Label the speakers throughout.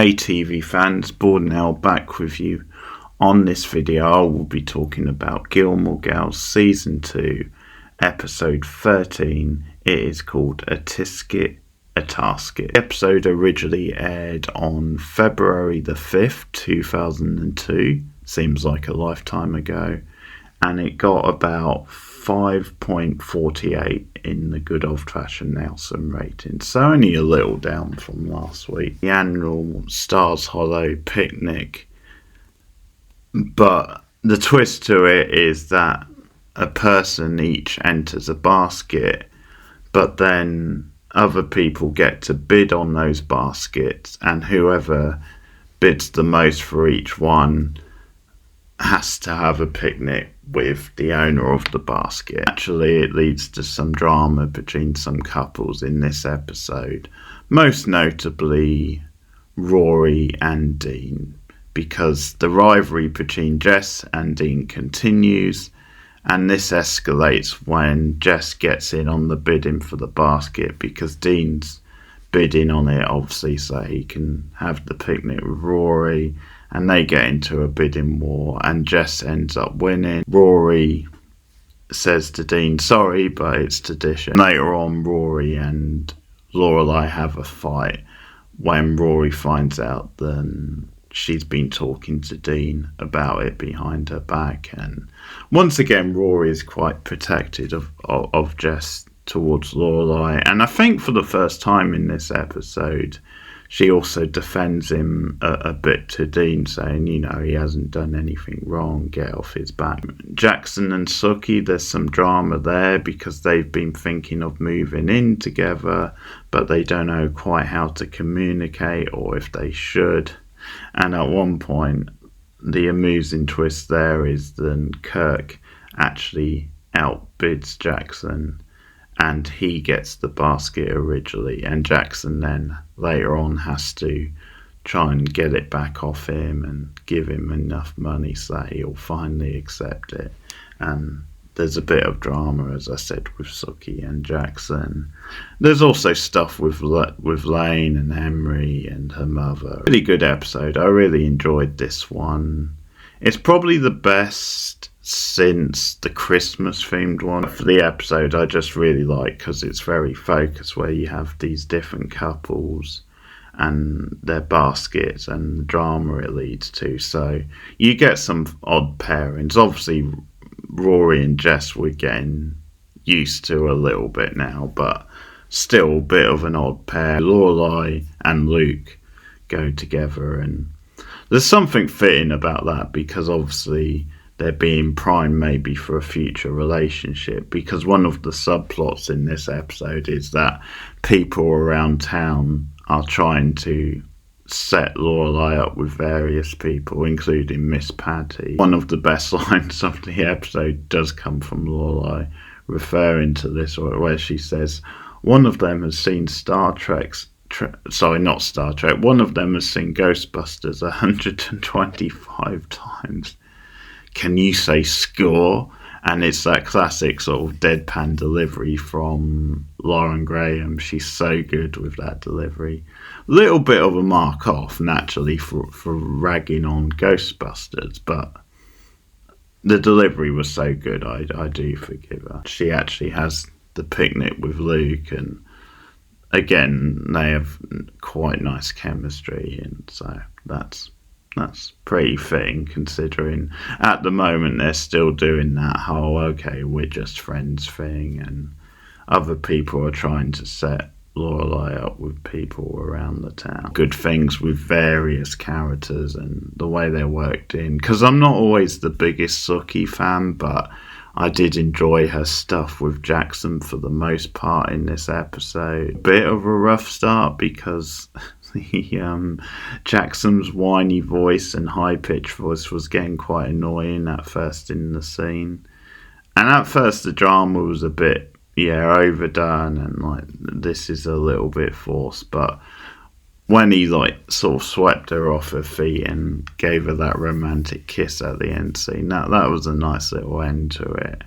Speaker 1: Hey TV fans, Bordenell back with you. On this video I will be talking about Gilmore Girls Season 2, Episode 13. It is called A-Tisket, A-Tasket. The episode originally aired on February the 5th, 2002. Seems like a lifetime ago. And it got about 5.48 in the good old-fashioned Nelson rating, so only a little down from last week. The annual Stars Hollow picnic, but the twist to it is that a person each enters a basket, but then other people get to bid on those baskets, and whoever bids the most for each one has to have a picnic with the owner of the basket. Actually, it leads to some drama between some couples in this episode, most notably Rory and Dean, because the rivalry between Jess and Dean continues, and this escalates when Jess gets in on the bidding for the basket because Dean's bidding on it, obviously, so he can have the picnic with Rory. And they get into a bidding war, and Jess ends up winning. Rory says to Dean, sorry, but it's tradition. Later on, Rory and Lorelai have a fight when Rory finds out that she's been talking to Dean about it behind her back. And once again, Rory is quite protective of Jess towards Lorelai. And I think for the first time in this episode, she also defends him a bit to Dean, saying, you know, he hasn't done anything wrong, get off his back. Jackson and Sookie, there's some drama there because they've been thinking of moving in together, but they don't know quite how to communicate or if they should. And at one point, the amusing twist there is that Kirk actually outbids Jackson, and he gets the basket originally, and Jackson then later on has to try and get it back off him and give him enough money so that he'll finally accept it. And there's a bit of drama, as I said, with Sookie and Jackson. There's also stuff with Lane and Emery and her mother. Really good episode. I really enjoyed this one. It's probably the best since the Christmas themed one. For the episode, I just really like because it's very focused, where you have these different couples and their baskets and the drama it leads to. So you get some odd pairings. Obviously, Rory and Jess we're getting used to a little bit now, but still a bit of an odd pair. Lorelai and Luke go together, and there's something fitting about that because obviously they're being primed maybe for a future relationship, because one of the subplots in this episode is that people around town are trying to set Lorelai up with various people, including Miss Patty. One of the best lines of the episode does come from Lorelai, referring to this, where she says, one of them has seen not Star Trek, one of them has seen Ghostbusters 125 times. Can you say score? And it's that classic sort of deadpan delivery from Lauren Graham. She's so good with that delivery. Little bit of a mark off, naturally, for ragging on Ghostbusters, but the delivery was so good, I do forgive her. She actually has the picnic with Luke, and again, they have quite nice chemistry, and so that's pretty fitting, considering at the moment they're still doing that whole okay, we're just friends thing, and other people are trying to set Lorelai up with people around the town. Good things with various characters and the way they're worked in, because I'm not always the biggest Sookie fan, but I did enjoy her stuff with Jackson for the most part in this episode. Bit of a rough start because Jackson's whiny voice and high-pitched voice was getting quite annoying at first in the scene. And at first the drama was a bit, overdone, and like, this is a little bit forced, but when he sort of swept her off her feet and gave her that romantic kiss at the end scene, that was a nice little end to it.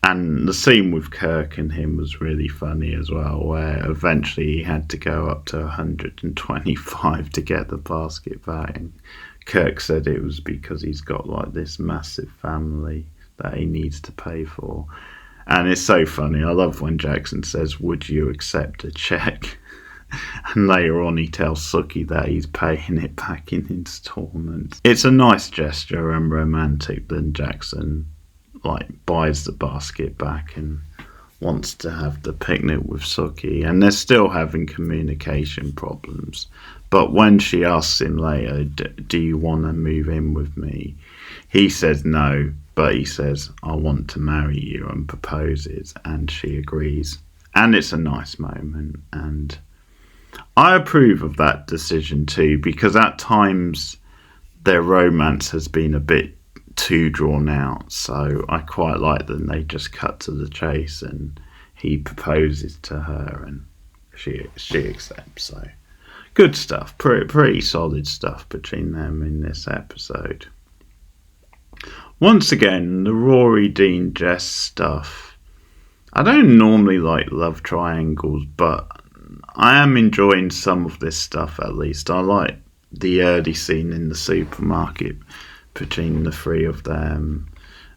Speaker 1: And the scene with Kirk and him was really funny as well, where eventually he had to go up to 125 to get the basket back. And Kirk said it was because he's got like this massive family that he needs to pay for. And it's so funny. I love when Jackson says, "Would you accept a check?" And later on he tells Sookie that he's paying it back in installments. It's a nice gesture and romantic. Then Jackson buys the basket back and wants to have the picnic with Sookie, and they're still having communication problems. But when she asks him later, "Do you want to move in with me?" he says no, but he says, "I want to marry you," and proposes, and she agrees. And it's a nice moment, and I approve of that decision too, because at times their romance has been a bit too drawn out, so I quite like that they just cut to the chase and he proposes to her and she accepts. So good stuff, pretty solid stuff between them in this episode. Once again, the Rory, Dean, Jess stuff. I don't normally like love triangles, but I am enjoying some of this stuff at least. I like the early scene in the supermarket between the three of them,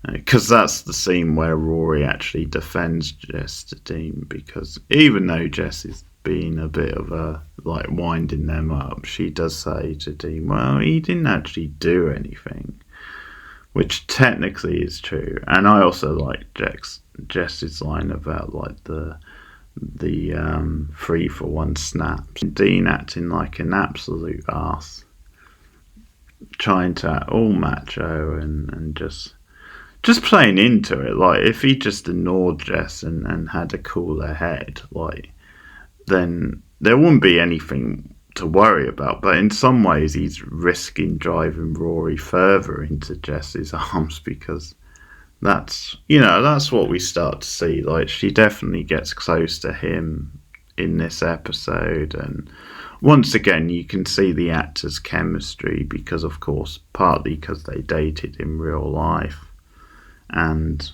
Speaker 1: because that's the scene where Rory actually defends Jess to Dean, because even though Jess is being a bit of a winding them up, she does say to Dean, well, he didn't actually do anything, which technically is true. And I also like Jess's line about the 3-for-1 snaps. Dean acting like an absolute arse, trying to act all macho and just playing into it. Like, if he just ignored Jess and had a cooler head, then there wouldn't be anything to worry about. But in some ways he's risking driving Rory further into Jess's arms, because that's what we start to see. Like, she definitely gets close to him in this episode, and once again you can see the actors' chemistry, because of course partly because they dated in real life. And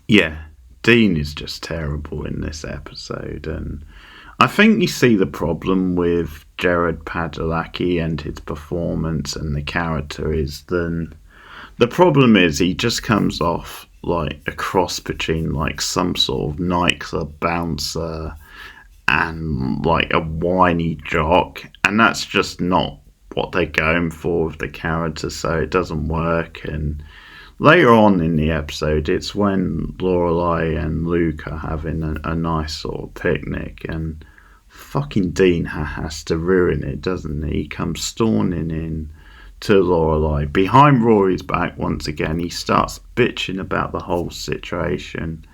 Speaker 1: yeah, Dean is just terrible in this episode, and I think you see the problem with Jared Padalecki and his performance and the character is then the problem is he just comes off like a cross between like some sort of nightclub bouncer and like a whiny jock, and that's just not what they're going for with the character, so it doesn't work. And later on in the episode, it's when Lorelai and Luke are having a nice sort of picnic, and fucking Dean has to ruin it, doesn't he? He comes storming in to Lorelai behind Rory's back once again. He starts bitching about the whole situation,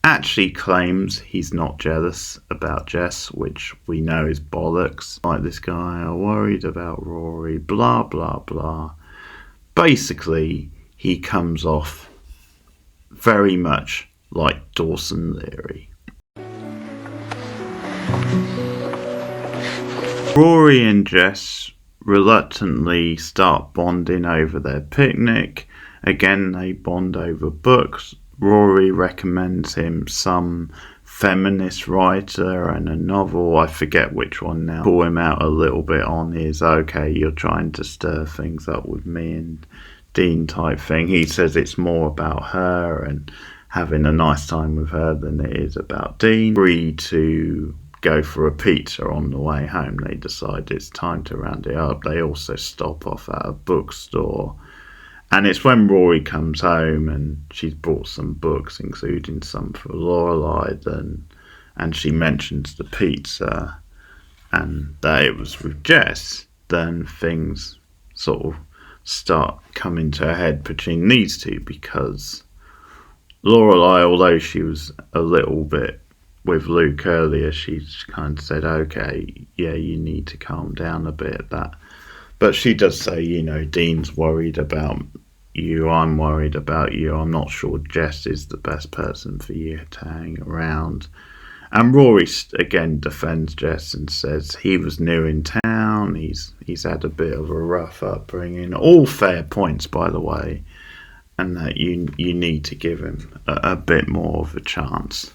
Speaker 1: actually claims he's not jealous about Jess, which we know is bollocks. Like, this guy are worried about Rory, blah blah blah. Basically, he comes off very much like Dawson Leary. Rory and Jess reluctantly start bonding over their picnic. Again, they bond over books. Rory recommends him some feminist writer and a novel, I forget which one now. Pull him out a little bit on his, okay, you're trying to stir things up with me and Dean type thing. He says it's more about her and having a nice time with her than it is about Dean. Free to go for a pizza on the way home. They decide it's time to round it up. They also stop off at a bookstore, and it's when Rory comes home and she's brought some books, including some for Lorelai, and she mentions the pizza and that it was with Jess, then things sort of start coming to a head between these two, because Lorelai, although she was a little bit with Luke earlier, she kind of said, okay, yeah, you need to calm down a bit. But she does say, Dean's worried about you, I'm worried about you, I'm not sure Jess is the best person for you to hang around. And Rory again defends Jess and says he was new in town, he's had a bit of a rough upbringing. All fair points, by the way. and that you need to give him a bit more of a chance.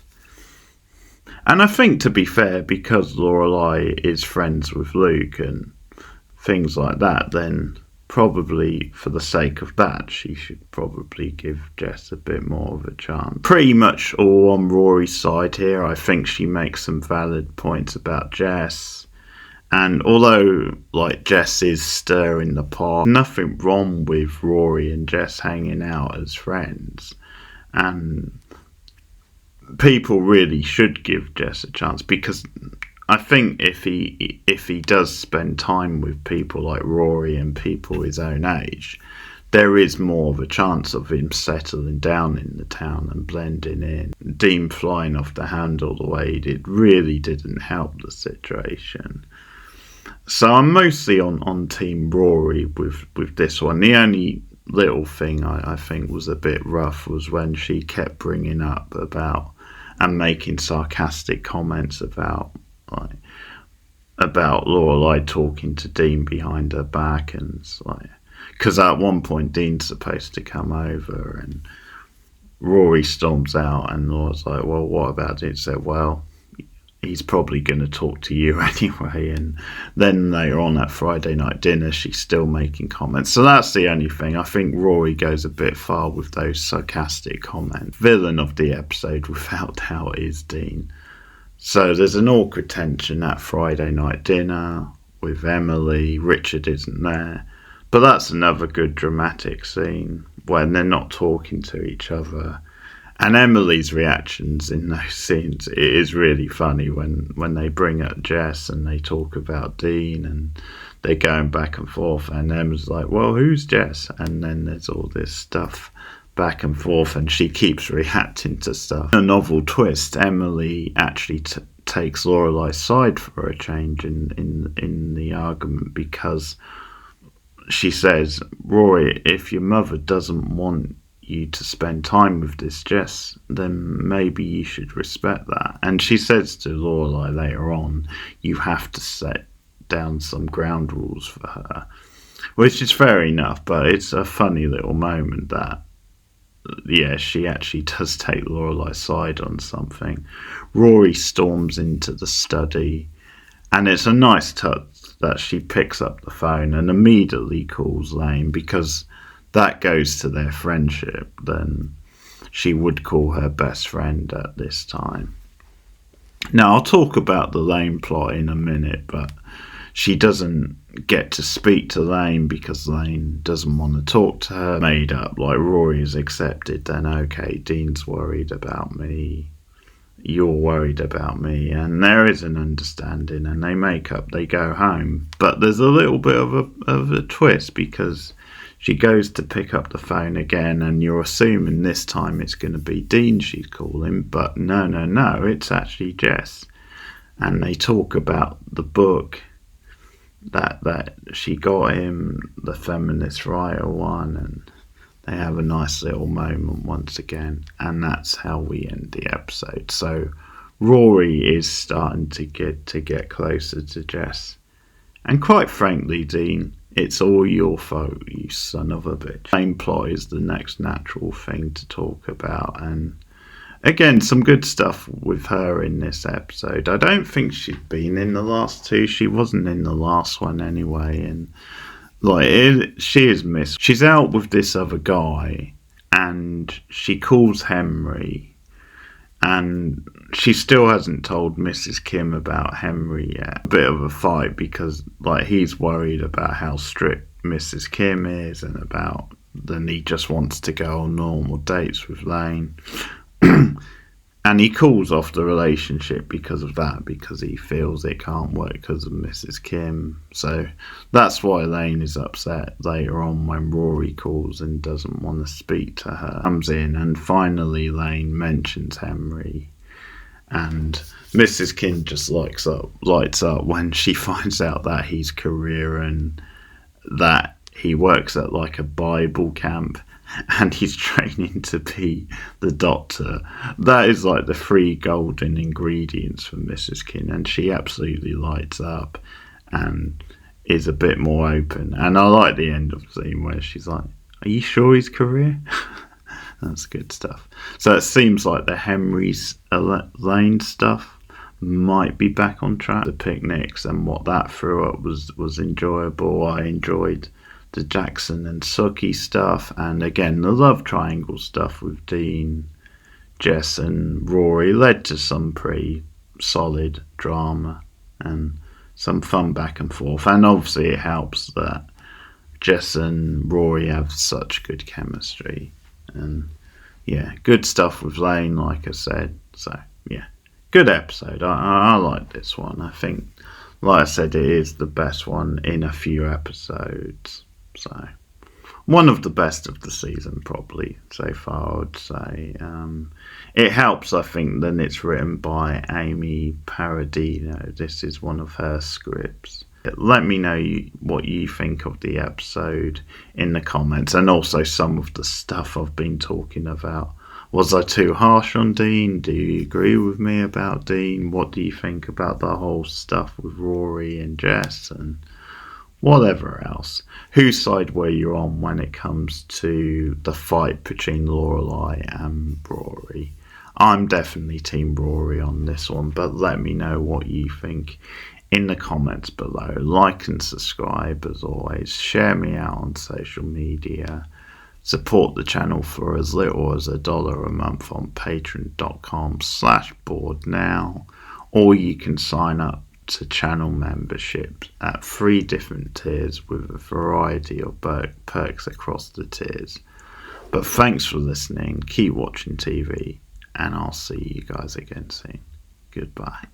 Speaker 1: And I think, to be fair, because Lorelai is friends with Luke and things like that, then probably for the sake of that, she should probably give Jess a bit more of a chance. Pretty much all on Rory's side here. I think she makes some valid points about Jess. And although, like, Jess is stirring the pot, nothing wrong with Rory and Jess hanging out as friends. And people really should give Jess a chance, because I think if he does spend time with people like Rory and people his own age, there is more of a chance of him settling down in the town and blending in. Dean flying off the handle the way he did really didn't help the situation. So I'm mostly on Team Rory with this one. The only little thing I think was a bit rough was when she kept bringing up about and making sarcastic comments about Lorelai talking to Dean behind her back, and it's like, because at one point Dean's supposed to come over and Rory storms out and Laura's like, well, what about it? Said, well, he's probably going to talk to you anyway. And then later on at Friday night dinner, she's still making comments. So that's the only thing. I think Rory goes a bit far with those sarcastic comments. Villain of the episode, without doubt, is Dean. So there's an awkward tension at Friday night dinner with Emily. Richard isn't there. But that's another good dramatic scene when they're not talking to each other. And Emily's reactions in those scenes, it is really funny when they bring up Jess and they talk about Dean and they're going back and forth, and Emma's like, well, who's Jess? And then there's all this stuff back and forth, and she keeps reacting to stuff. A novel twist, Emily actually takes Lorelai's side for a change in the argument, because she says, Rory, if your mother doesn't want you to spend time with this Jess, then maybe you should respect that. And she says to Lorelai later on, you have to set down some ground rules for her, which is fair enough, but it's a funny little moment that, yeah, she actually does take Lorelai's side on something. Rory storms into the study, and it's a nice touch that she picks up the phone and immediately calls Lane, because that goes to their friendship. Then she would call her best friend at this time. Now, I'll talk about the Lane plot in a minute, but she doesn't get to speak to Lane because Lane doesn't want to talk to her. Made up, like Rory is accepted, then okay, Dean's worried about me, you're worried about me, and there is an understanding, and they make up, they go home. But there's a little bit of a twist, because she goes to pick up the phone again, and you're assuming this time it's going to be Dean she's calling, but no, it's actually Jess. And they talk about the book that she got him, the feminist writer one, and they have a nice little moment once again, and that's how we end the episode. So Rory is starting to get closer to Jess, and quite frankly, Dean, it's all your fault, you son of a bitch. Main plot is the next natural thing to talk about, and again, some good stuff with her in this episode. I don't think she'd been in the last two. She wasn't in the last one anyway, and she is missed. She's out with this other guy, and she calls Henry, and she still hasn't told Mrs. Kim about Henry yet. A bit of a fight, because he's worried about how strict Mrs. Kim is, and then he just wants to go on normal dates with Lane. And he calls off the relationship because of that, because he feels it can't work because of Mrs. Kim. So that's why Lane is upset later on when Rory calls and doesn't want to speak to her. Comes in, and finally Lane mentions Henry, and Mrs. Kim just lights up when she finds out that he's career and that he works at a Bible camp, and he's training to be the doctor. That is the 3 golden ingredients for Mrs. Kim, and she absolutely lights up and is a bit more open. And I like the end of the scene where she's like, Are you sure his career? That's good stuff. So it seems like the Henry's Lane stuff might be back on track. The picnics and what that threw up was enjoyable. I enjoyed the Jackson and Sookie stuff, and again the love triangle stuff with Dean, Jess and Rory led to some pretty solid drama and some fun back and forth. And obviously it helps that Jess and Rory have such good chemistry. And yeah, good stuff with Lane, like I said. So yeah, good episode. I like this one. I think, like I said, it is the best one in a few episodes. So one of the best of the season, probably so far, I would say. It helps, I think, that it's written by Amy Paradino. This is one of her scripts. Let me know what you think of the episode in the comments, and also some of the stuff I've been talking about. Was I too harsh on Dean? Do you agree with me about Dean? What do you think about the whole stuff with Rory and Jess and whatever else? Whose side were you on when it comes to the fight between Lorelai and Rory? I'm definitely Team Rory on this one, but let me know what you think in the comments below. Like and subscribe as always. Share me out on social media. Support the channel for as little as $1 a month on patreon.com/boardnow, or you can sign up to channel memberships at 3 different tiers with a variety of perks across the tiers. But thanks for listening, keep watching TV, and I'll see you guys again soon. Goodbye.